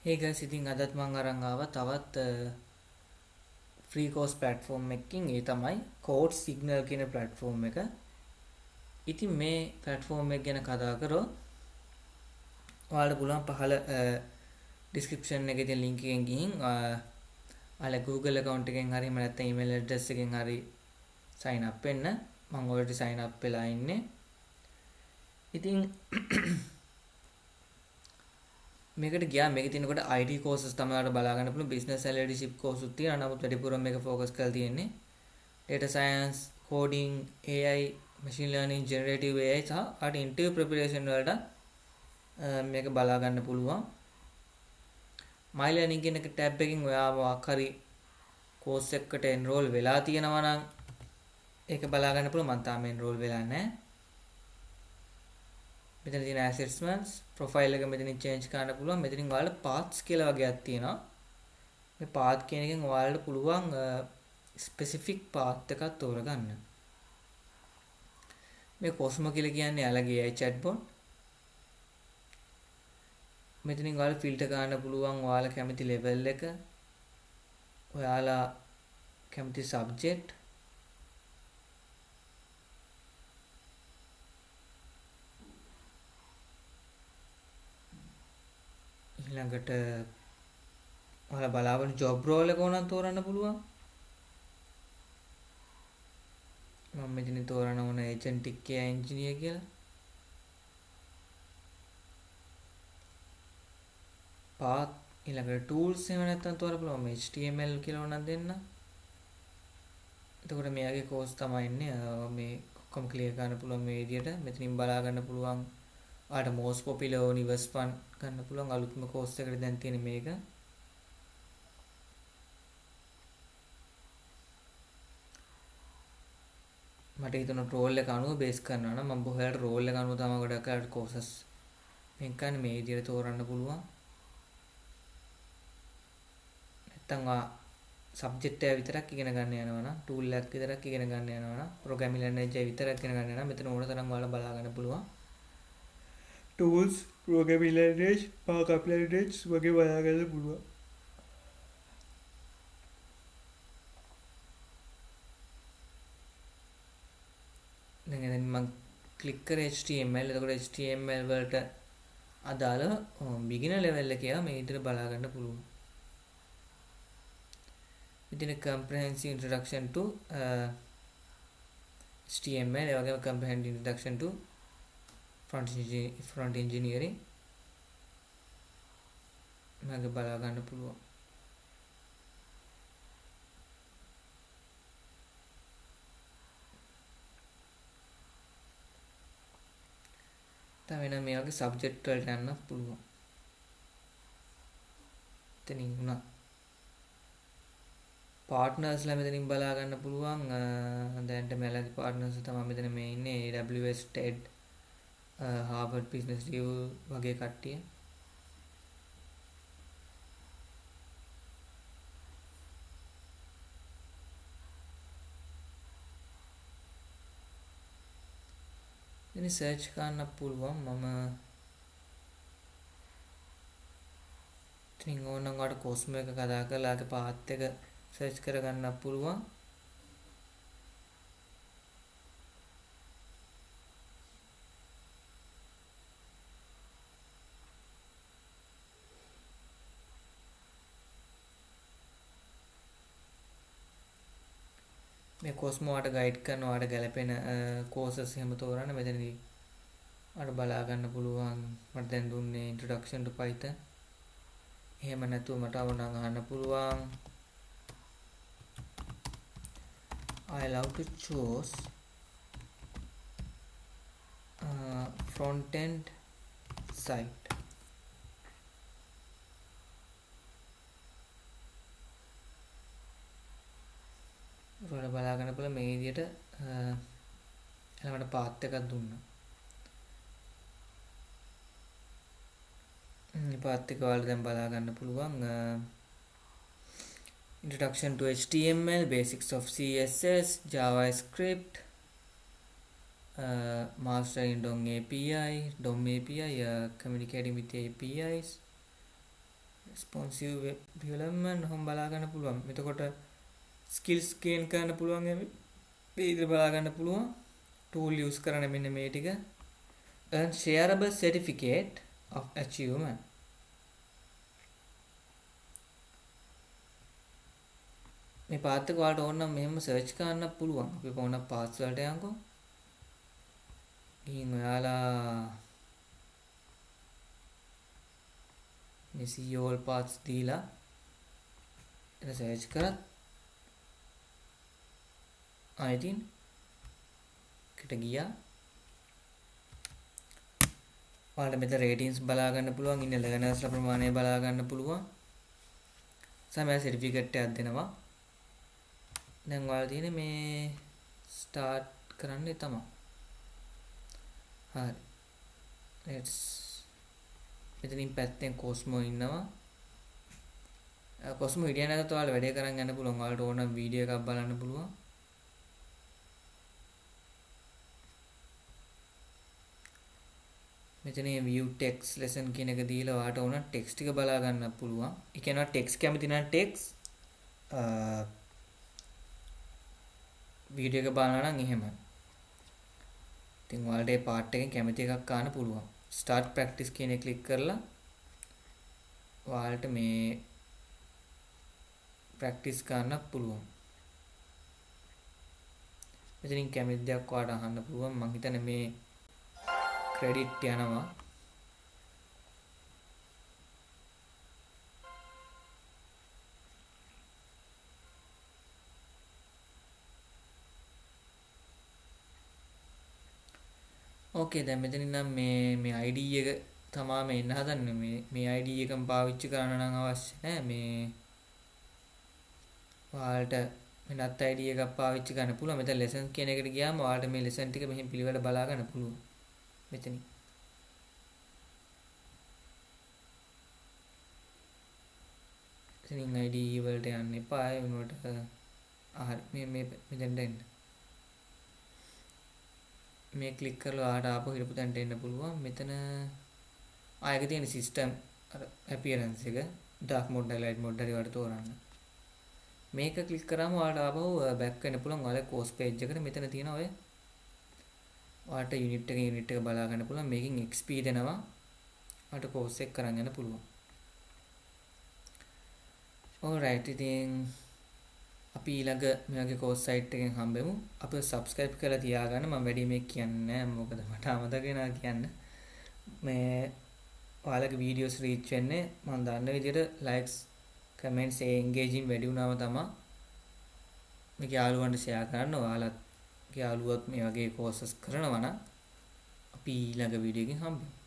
Hey guys, ඉතින් අදත් මම අරන් ආවා තවත් free course platform එකකින්. ඒ තමයි Code Signal කියන platform එක. ඉතින් මේ platform එක ගැන කතා කරොත් ඔයාලට පුළුවන් පහළ description එකේ තියෙන link එකෙන් ගිහින් ඔයාලා Google account එකෙන් හරි එහෙම නැත්නම් email address එකෙන් හරි sign up වෙන්න. මම already sign up වෙලා ඉන්නේ. ඉතින් මේකට ගියා මේකේ තියෙනකොට IT courses තමයි ඔයාලට බලා ගන්න පුළුවන් business and leadership course උත් තියෙනවා. නමුත් වැඩිපුරම මේක focus කරලා තියෙන්නේ data science, coding, AI, machine learning, generative AI සහ අර interview preparation වලට මේක බලා ගන්න පුළුවන්. my learning කියන එක tab එකකින් ඔයා මොකක් හරි course එකකට enroll වෙලා තියෙනවා නම් ඒක බලා ගන්න පුළුවන්. මම තාම enroll වෙලා නැහැ. මෙතන තියෙන assessments profile එක මෙතනින් change කරන්න පුළුවන්. මෙතනින් ඔයාලට paths කියලා වගේක් තියෙනවා. මේ path කියන එකෙන් ඔයාලට පුළුවන් specific path එකක් තෝරගන්න. මේ Cosmo කියලා කියන්නේ යාළගේ AI chatbot. මෙතනින් ඔයාලට filter කරන්න පුළුවන් ඔයාලා කැමති level එක. ඔයාලා කැමති subject ඊළඟට ඔයාලා බලාගෙන job role එක ඕනනම් තෝරන්න පුළුවන්. මම මෙතන තෝරන්න ඕන agentic AI engineer කියලා. path ඊළඟට tools එහෙම නැත්නම් තෝරන්න පුළුවන්. මම HTML කියලා ඕනනම් දෙන්න. එතකොට මෙයාගේ course තමයි ඉන්නේ. මේ ඔක්කොම clear කරන්න පුළුවන් මේ විදියට. මෙතනින් බලා ගන්න පුළුවන්. ඔයාලට most popular universe one ගන්න පුළුවන්. අලුත්ම course එකට දැන් තියෙන මේක. මට හිතෙන රෝල් එක අනුව බේස් කරනවා නම් මම බොහෝලට රෝල් එක අනුව තමයි ගොඩක් අය courses මේක ගන්න මේ විදිහට තෝරන්න පුළුවන්. නැත්තම් subject එක විතරක් ඉගෙන ගන්න යනවා නම් tool එකක් විතරක් ඉගෙන ගන්න යනවා නම් programming language එක විතරක් ඉගෙන ගන්න යනවා නම් මෙතන ඕන තරම් ඔයාලා බලා ගන්න පුළුවන්. tools programming language markup language වගේ බලා ගන්න පුළුවන්. දැන් මම ක්ලික් කරේ HTML. එතකොට HTML වලට අදාළ beginner level එකේ මේ විදිහට බලා ගන්න පුළුවන්. within a comprehensive introduction to HTML ඒ වගේම comprehensive introduction to front engineering මම බලා ගන්න පුළුවන්. තව වෙන මේ වගේ සබ්ජෙක්ට් වලට යන්න පුළුවන්. එතනින් උනා පාර්ට්නර්ස්ලා මෙතනින් බලා ගන්න පුළුවන්. දැන්ට මෙලගේ පාර්ට්නර්ස් තමයි මෙතන මේ ඉන්නේ AWS TED Harvard Business Review වගේ කට්ටිය. ඉතින් සර්ච් කරන්න පුළුවන්. මම ඉතින් ඕනනම් ඔයාලට Cosmo එක කතා කරලා ආගේ path එක සර්ච් කරගන්න පුළුවන්. මේ Cosmo වලට ගයිඩ් කරනවා ඔයාලට ගැලපෙන courses එහෙම තෝරන්න මෙතනදී ඔයාලට බලා ගන්න පුළුවන්. මට දැන් දුන්නේ introduction to Python. එහෙම නැතුව මට අවුණන් අහන්න පුළුවන්. I love to choose front end site. ඔයාලා බලා ගන්න පුළුවන් මේ විදිහට ළමට path එකක් දුන්නා. මේ path එක ඔයාලා දැන් බලා ගන්න පුළුවන්. Introduction to HTML, basics of CSS, JavaScript, mastering DOM API, communicating with APIs, responsive web development home බලා ගන්න පුළුවන්. එතකොට skills gain කරන්න පුළුවන් මේ විදිහට බලා ගන්න පුළුවන්. tool use කරන්න මෙන්න මේ ටික. earn shareable certificate of achievement. මේ පාත් එක ඔයාලට ඕන නම් මෙහෙම සර්ච් කරන්න පුළුවන්. අපි ඕන පාත්ස් වලට යන්කෝ. ගිහින් ඔයාලා මේ CEO all paths දීලා එතන සර්ච් කරත් ආයෙත් කට ගියා. ඔයාලට මෙතන රේටින්ග්ස් බලා ගන්න පුළුවන්. ඉන්න ලර්නර්ස්ලා ප්‍රමාණය බලා ගන්න පුළුවන්. සමහර සර්ටිෆිකේට් එකක් දෙනවා. දැන් ඔයාලා තියෙන්නේ මේ ස්ටාර්ට් කරන්න තමයි. හරි. let's මෙතනින් පැත්තෙන් කොස්මෝ ඉන්නවා. කොස්මෝ හිටියා නැත්නම් ඔයාලා වැඩේ කරන් යන්න පුළුවන්. ඔයාලට ඕන නම් වීඩියෝ එකක් බලන්න පුළුවන්. මෙතන view text lesson කියන එක දීලා ඔයාලට ඕන ටෙක්ස්ට් ටික බලා ගන්න පුළුවන්. ඒ කියනවා ටෙක්ස්ට් කැමති නම් ටෙක්ස්ට් වීඩියෝ එක බලනවා නම් එහෙමයි. ඉතින් ඔයාලට මේ පාර්ට් එකෙන් කැමති එකක් ගන්න පුළුවන්. start practice කියන එක ක්ලික් කරලා ඔයාලට මේ practice කරන්න පුළුවන්. මෙතනින් කැමති දෙයක් ඔයාලට අහන්න පුළුවන්. මම හිතන්නේ මේ credit යනවා. ඕකේ දැන් මෙතනින් නම් මේ ID එක තමයි මේ ඉන්න හදන්නේ. මේ ID එකම පාවිච්චි කරන්න නම් අවශ්‍ය නැහැ. මේ ඔයාලට වෙනත් ID එකක් පාවිච්චි කරන්න පුළුවන්. මෙතන lesson කියන එකට ගියාම ඔයාලට මේ lesson ටික මෙහෙම පිළිවෙල බලා ගන්න පුළුවන්. මෙතනින් ඉතින් ID වලට යන්න එපා. ඒ වෙනුවට හරි මේ මෙතෙන්ට එන්න. මේ ක්ලික් කරලා ආට ආපහු හිටපු තැනට එන්න පුළුවන්. මෙතන ආයෙක තියෙන සිස්ටම් අර appearance එක dark mode light mode හරි වලට තෝරන්න. මේක ක්ලික් කරාම ඔයාලට ආපහු back වෙන්න පුළුවන්. ඔයාලගේ course page එකට මෙතන තියෙන ඔය ඔයාලට unit එක බලා ගන්න පුළුවන්. මේකෙන් XP දෙනවා. ඔයාලට course එක කරන් යන්න පුළුවන්. alright ඉතින් අපි ඊළඟ මේ වගේ course site එකෙන් හම්බෙමු. අපිව subscribe කරලා තියාගන්න. මම වැඩි මේක කියන්නේ නැහැ. මොකද මට අමතක වෙනවා කියන්න. මේ ඔයාලගේ videos reach වෙන්නේ මම දන්න විදිහට likes comments engaging වැඩි වුණාම තමයි මේක යාළුවන්ට share කරන්න. ඔයාලත් යාළුවොත් මේ වගේ courses කරනවා නම් අපි ඊළඟ video එකකින් හම්බෙමු.